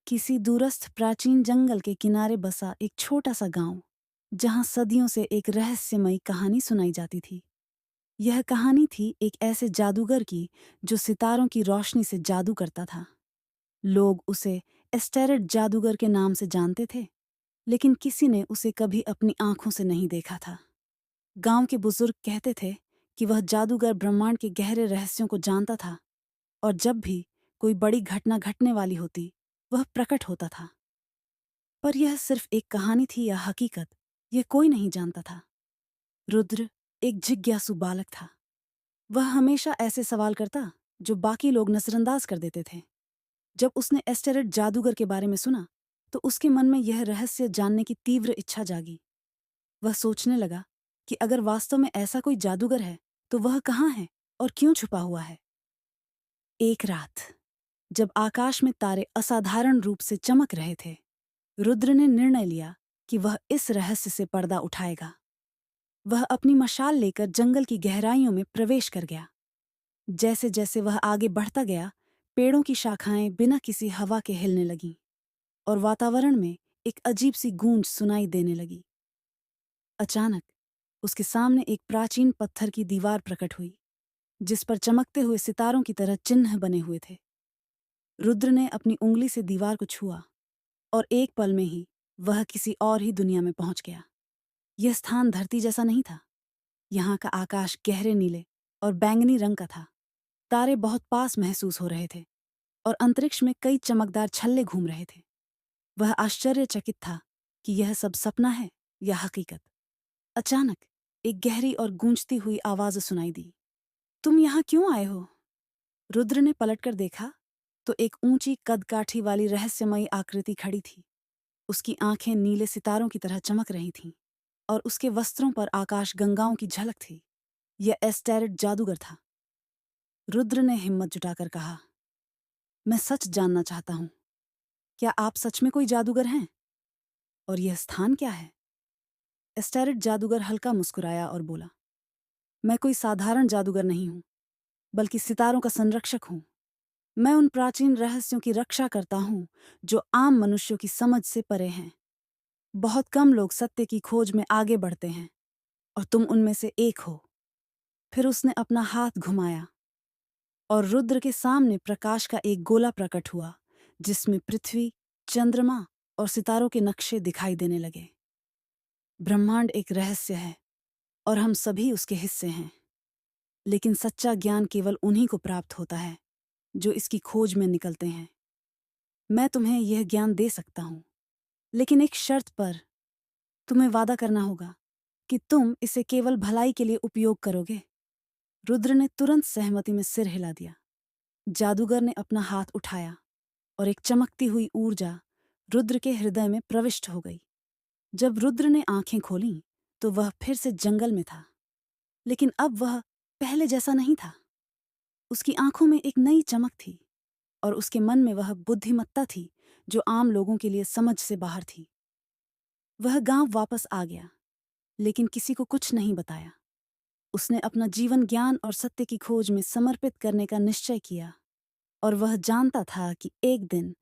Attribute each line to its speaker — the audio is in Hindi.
Speaker 1: किसी दूरस्थ प्राचीन जंगल के किनारे बसा एक छोटा सा गांव, जहां सदियों से एक रहस्यमयी कहानी सुनाई जाती थी। यह कहानी थी एक ऐसे जादूगर की जो सितारों की रोशनी से जादू करता था। लोग उसे एस्टेरिड जादूगर के नाम से जानते थे, लेकिन किसी ने उसे कभी अपनी आंखों से नहीं देखा था। गांव के बुजुर्ग कहते थे कि वह जादूगर ब्रह्मांड के गहरे रहस्यों को जानता था, और जब भी कोई बड़ी घटना घटने वाली होती, वह प्रकट होता था। पर यह सिर्फ एक कहानी थी या हकीकत, यह कोई नहीं जानता था। रुद्र एक जिज्ञासु बालक था। वह हमेशा ऐसे सवाल करता जो बाकी लोग नजरअंदाज कर देते थे। जब उसने एस्टेरिड जादूगर के बारे में सुना, तो उसके मन में यह रहस्य जानने की तीव्र इच्छा जागी। वह सोचने लगा कि अगर वास्तव में ऐसा कोई जादूगर है, तो वह कहाँ है और क्यों छुपा हुआ है। एक रात, जब आकाश में तारे असाधारण रूप से चमक रहे थे, रुद्र ने निर्णय लिया कि वह इस रहस्य से पर्दा उठाएगा। वह अपनी मशाल लेकर जंगल की गहराइयों में प्रवेश कर गया। जैसे जैसे वह आगे बढ़ता गया, पेड़ों की शाखाएं बिना किसी हवा के हिलने लगीं, और वातावरण में एक अजीब सी गूंज सुनाई देने लगी। अचानक उसके सामने एक प्राचीन पत्थर की दीवार प्रकट हुई, जिस पर चमकते हुए सितारों की तरह चिन्ह बने हुए थे। रुद्र ने अपनी उंगली से दीवार को छुआ, और एक पल में ही वह किसी और ही दुनिया में पहुंच गया। यह स्थान धरती जैसा नहीं था। यहाँ का आकाश गहरे नीले और बैंगनी रंग का था। तारे बहुत पास महसूस हो रहे थे, और अंतरिक्ष में कई चमकदार छल्ले घूम रहे थे। वह आश्चर्यचकित था कि यह सब सपना है या हकीकत। अचानक एक गहरी और गूंजती हुई आवाज सुनाई दी। तुम यहाँ क्यों आए हो? रुद्र ने पलटकर देखा तो एक ऊंची कदकाठी वाली रहस्यमयी आकृति खड़ी थी। उसकी आंखें नीले सितारों की तरह चमक रही थीं, और उसके वस्त्रों पर आकाश गंगाओं की झलक थी। यह एस्टेरिड जादूगर था। रुद्र ने हिम्मत जुटाकर कहा, मैं सच जानना चाहता हूं। क्या आप सच में कोई जादूगर हैं? और यह स्थान क्या है? एस्टेरिड जादूगर हल्का मुस्कुराया और बोला, मैं कोई साधारण जादूगर नहीं हूं, बल्कि सितारों का संरक्षक हूं। मैं उन प्राचीन रहस्यों की रक्षा करता हूं जो आम मनुष्यों की समझ से परे हैं। बहुत कम लोग सत्य की खोज में आगे बढ़ते हैं, और तुम उनमें से एक हो। फिर उसने अपना हाथ घुमाया, और रुद्र के सामने प्रकाश का एक गोला प्रकट हुआ, जिसमें पृथ्वी, चंद्रमा और सितारों के नक्शे दिखाई देने लगे। ब्रह्मांड एक रहस्य है, और हम सभी उसके हिस्से हैं। लेकिन सच्चा ज्ञान केवल उन्हीं को प्राप्त होता है जो इसकी खोज में निकलते हैं। मैं तुम्हें यह ज्ञान दे सकता हूं, लेकिन एक शर्त पर। तुम्हें वादा करना होगा कि तुम इसे केवल भलाई के लिए उपयोग करोगे। रुद्र ने तुरंत सहमति में सिर हिला दिया। जादूगर ने अपना हाथ उठाया, और एक चमकती हुई ऊर्जा रुद्र के हृदय में प्रविष्ट हो गई। जब रुद्र ने आंखें खोलीं, तो वह फिर से जंगल में था, लेकिन अब वह पहले जैसा नहीं था। उसकी आंखों में एक नई चमक थी, और उसके मन में वह बुद्धिमत्ता थी जो आम लोगों के लिए समझ से बाहर थी। वह गांव वापस आ गया, लेकिन किसी को कुछ नहीं बताया। उसने अपना जीवन ज्ञान और सत्य की खोज में समर्पित करने का निश्चय किया, और वह जानता था कि एक दिन